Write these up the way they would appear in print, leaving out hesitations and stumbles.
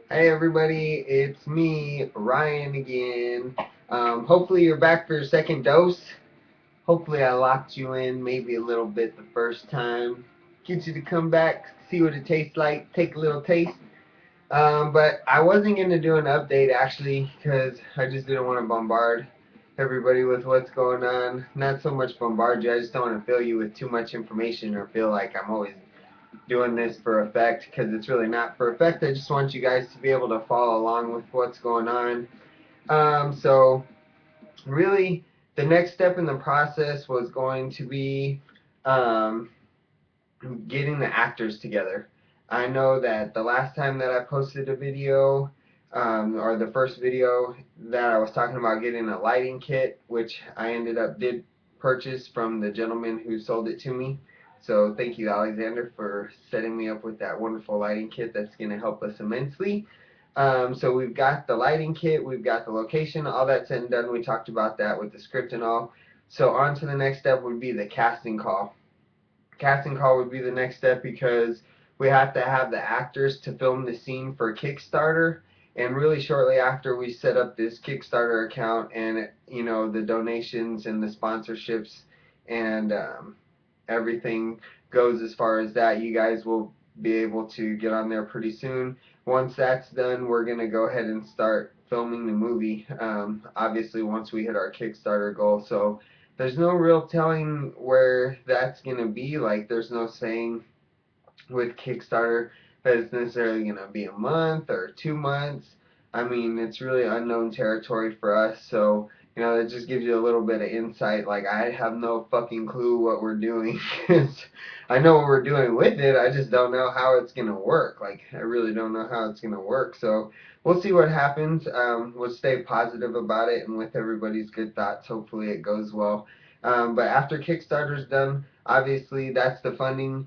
Hey everybody, it's me, Ryan again. Hopefully you're back for your second dose. Hopefully I locked you in maybe a little bit the first time. Get you to come back, see what it tastes like, take a little taste. But I wasn't going to do an update actually because I just didn't want to bombard everybody with what's going on. Not so much bombard you, I just don't want to fill you with too much information or feel like I'm always doing this for effect because it's really not for effect. I just want you guys to be able to follow along with what's going on. So really, the next step in the process was going to be um, getting the actors together. I know that the last time that I posted a video, or the first video that I was talking about getting a lighting kit, which I ended up did purchase from the gentleman who sold it to me. So thank you, Alexander, for setting me up with that wonderful lighting kit that's going to help us immensely. So we've got the lighting kit, we've got the location, all that said and done. We talked about that with the script and all. So on to the next step would be the casting call. Casting call would be the next step because we have to have the actors to film the scene for Kickstarter. And really shortly after we set up this Kickstarter account and the donations and the sponsorships and everything goes as far as that, you guys will be able to get on there pretty soon. Once that's done, we're going to go ahead and start filming the movie. Obviously, once we hit our Kickstarter goal. So there's no real telling where that's going to be. Like, there's no saying with Kickstarter that it's necessarily going to be a month or 2 months. I mean, it's really unknown territory for us. So, that just gives you a little bit of insight. Like, I have no fucking clue what we're doing. I know what we're doing with it. I just don't know how it's going to work. Like, I really don't know how it's going to work. So, we'll see what happens. We'll stay positive about it, and with everybody's good thoughts, hopefully it goes well. But after Kickstarter's done, obviously that's the funding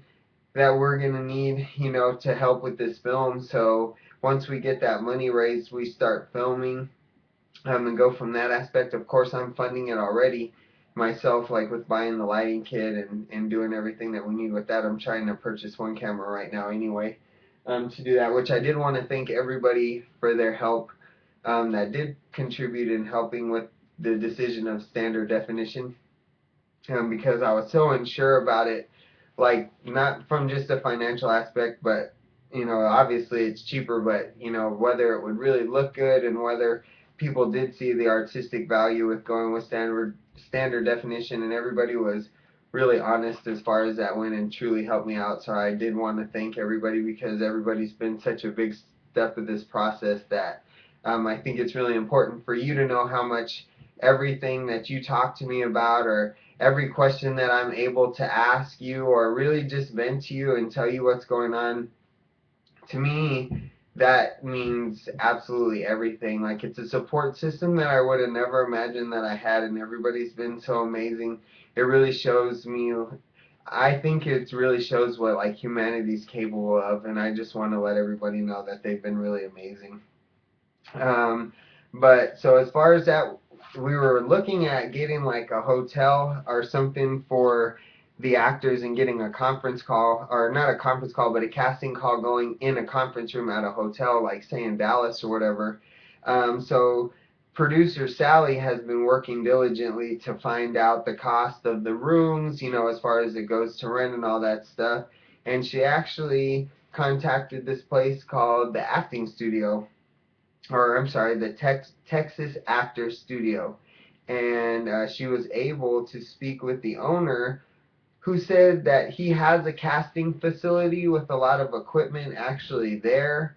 that we're going to need, to help with this film. So once we get that money raised, we start filming and go from that aspect. Of course, I'm funding it already myself, like with buying the lighting kit and doing everything that we need with that. I'm trying to purchase one camera right now anyway to do that, which I did want to thank everybody for their help that did contribute in helping with the decision of standard definition because I was so unsure about it, like not from just a financial aspect, but obviously it's cheaper, but whether it would really look good and whether people did see the artistic value with going with standard definition, and everybody was really honest as far as that went and truly helped me out. So I did want to thank everybody because everybody's been such a big step of this process that I think it's really important for you to know how much everything that you talk to me about or every question that I'm able to ask you or really just vent to you and tell you what's going on, to me, that means absolutely everything. Like, it's a support system that I would have never imagined that I had, and everybody's been so amazing. It really shows me, I think it really shows what, like, humanity's capable of, and I just want to let everybody know that they've been really amazing. Um, but so as far as that, we were looking at getting like a hotel or something for the actors and getting a conference call, or not a conference call, but a casting call going in a conference room at a hotel, like say in Dallas or whatever. So producer Sally has been working diligently to find out the cost of the rooms, as far as it goes to rent and all that stuff. And she actually contacted this place called the Acting Studio, or I'm sorry, the Texas Actor Studio. And she was able to speak with the owner, who said that he has a casting facility with a lot of equipment actually there.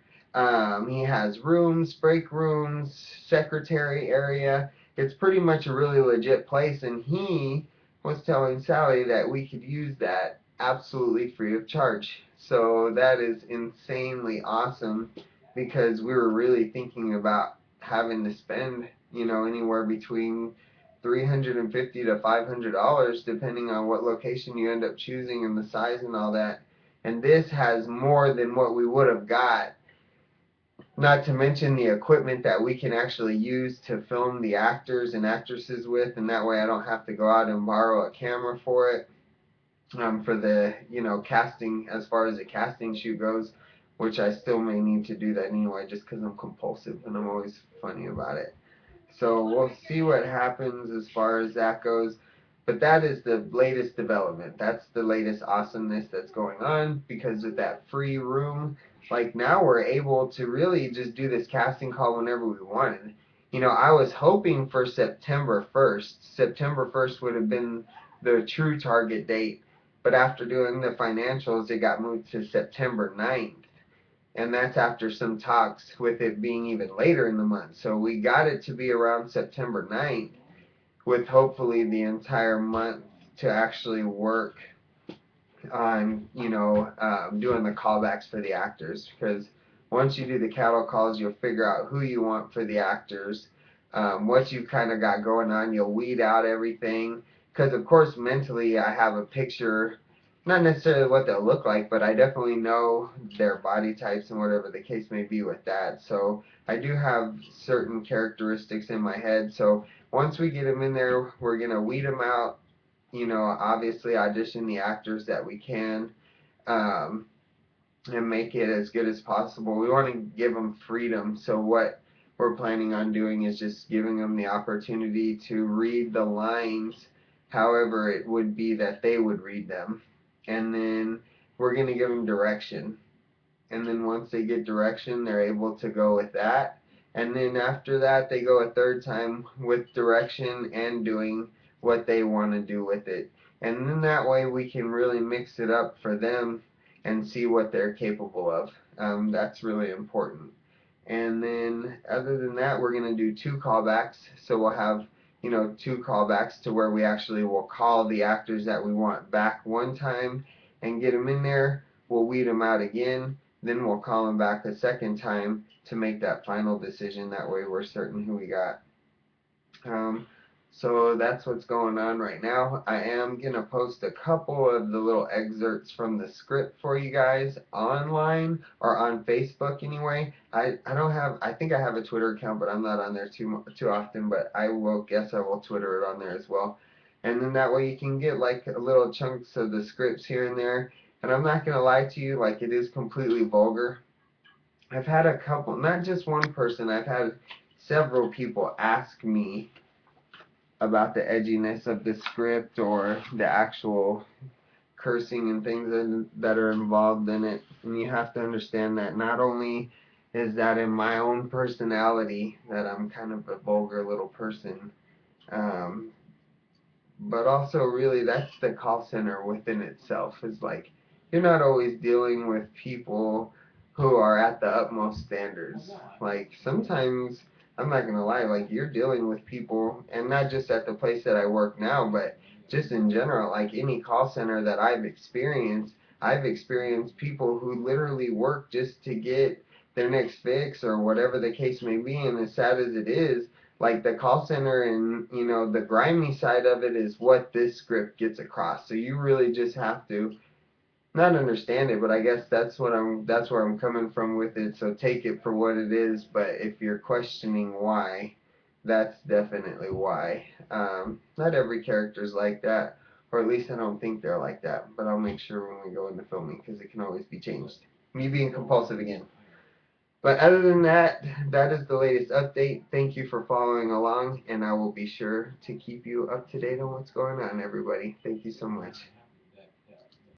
He has rooms, break rooms, secretary area. It's pretty much a really legit place, and he was telling Sally that we could use that absolutely free of charge. So that is insanely awesome because we were really thinking about having to spend, anywhere between $350 to $500 depending on what location you end up choosing and the size and all that. And this has more than what we would have got, not to mention the equipment that we can actually use to film the actors and actresses with, and that way I don't have to go out and borrow a camera for it. For the casting, as far as the casting shoot goes, which I still may need to do that anyway, just because I'm compulsive and I'm always funny about it. So we'll see what happens as far as that goes. But that is the latest development. That's the latest awesomeness that's going on, because with that free room, like now we're able to really just do this casting call whenever we wanted. You know, I was hoping for September 1st. September 1st would have been the true target date. But after doing the financials, it got moved to September 9th, and that's after some talks with it being even later in the month. So we got it to be around September 9th, with hopefully the entire month to actually work on, doing the callbacks for the actors. Because once you do the cattle calls, you'll figure out who you want for the actors, what you kind of got going on. You'll weed out everything. Because, of course, mentally, I have a picture, not necessarily what they'll look like, but I definitely know their body types and whatever the case may be with that. So I do have certain characteristics in my head. So once we get them in there, we're going to weed them out, obviously audition the actors that we can, um, and make it as good as possible. We want to give them freedom. So what we're planning on doing is just giving them the opportunity to read the lines however it would be that they would read them. And then we're going to give them direction. And then once they get direction, they're able to go with that. And then after that, they go a third time with direction and doing what they want to do with it. And then that way we can really mix it up for them and see what they're capable of. That's really important. And then other than that, we're going to do 2 callbacks. So we'll have, 2 callbacks to where we actually will call the actors that we want back one time and get them in there. We'll weed them out again. Then we'll call them back a second time to make that final decision. That way we're certain who we got. So that's what's going on right now. I am going to post a couple of the little excerpts from the script for you guys online, or on Facebook anyway. I think I have a Twitter account, but I'm not on there too often, but I will Twitter it on there as well. And then that way you can get like little chunks of the scripts here and there. And I'm not going to lie to you, like, it is completely vulgar. I've had a couple, not just one person, I've had several people ask me about the edginess of the script or the actual cursing and things that are involved in it. And you have to understand that not only is that in my own personality, that I'm kind of a vulgar little person, um, but also really that's the call center within itself. Is like, you're not always dealing with people who are at the utmost standards. Like sometimes, I'm not gonna lie, like you're dealing with people, and not just at the place that I work now, but just in general, like any call center that I've experienced people who literally work just to get their next fix or whatever the case may be. And as sad as it is, like the call center and the grimy side of it is what this script gets across. So you really just have to not understand it, but I guess that's where I'm coming from with it. So take it for what it is. But if you're questioning why, that's definitely why. Not every character's like that, or at least I don't think they're like that. But I'll make sure when we go into filming, because it can always be changed. Me being compulsive again. But other than that, that is the latest update. Thank you for following along, and I will be sure to keep you up to date on what's going on, everybody. Thank you so much.